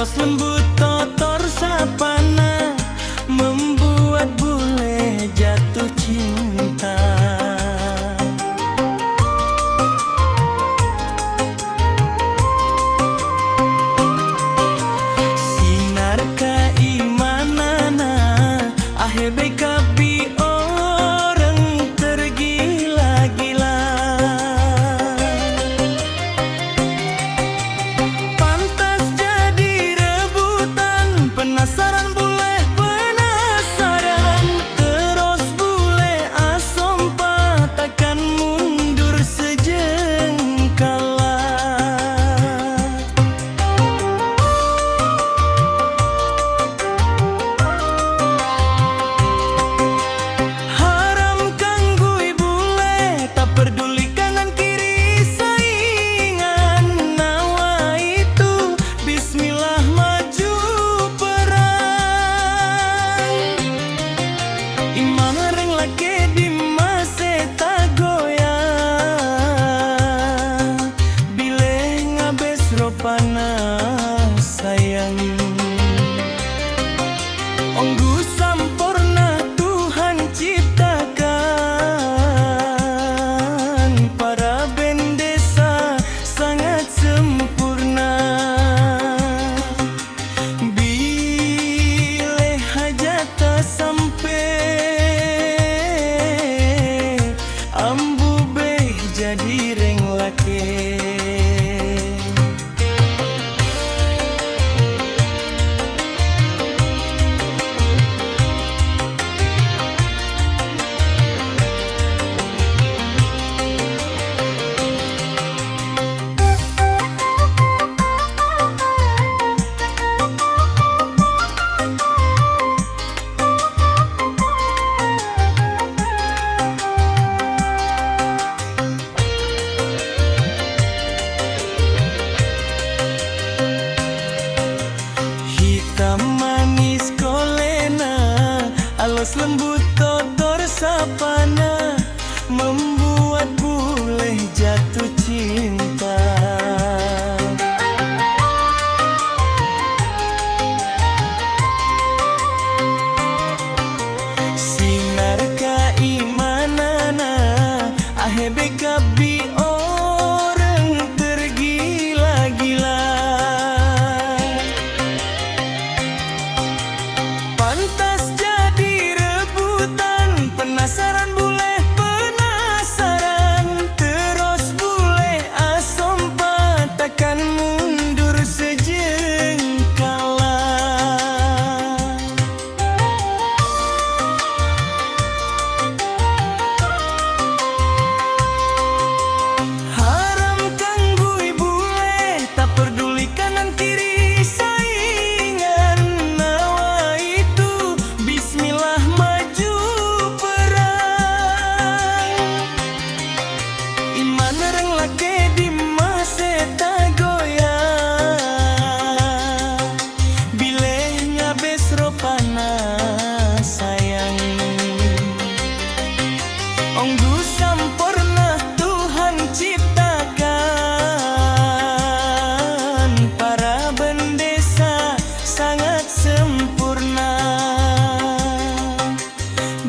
Halus lembut kotor sapana, membuat bule jatuh cinta. Sinar keimanana ahebe kabi orang tergila-gila. Pantas jadi rebutan, penasaran boleh penasaran, terus boleh asompa takkan mundur sejengkala. Haram kanggui bule, tak peduli kanan kiri saingan. Nawa itu bismillah maju perang. Imang reng laki di mase tak goyang, bile ngabes ropana sayang. Onggu sampurna Tuhan ciptakan, para bendesa sangat sempurna. Bila hajat tak sampai, ambu beh jadi reng laki. Hitam manis kolena, halus lembut kotor sapana, membuat bule jatuh cinta. Sinar keimanana ahebe kabi orang tergila-gila. Pantas jadi rebutan, penasaran boleh penasaran, terus boleh asompa takkan mundur sejengkala. Haram kanggui bule, tak peduli kanan kiri saingan. Nawa itu bismillah maju perang. Iman reng laki di mase tak goyang, bile ngabes ropana sayang. Onggu sampurna Tuhan ciptakan, para bendesa sangat sempurna.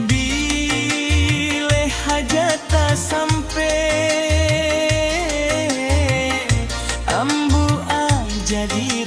Bila hajat tak sampai, ambu jadi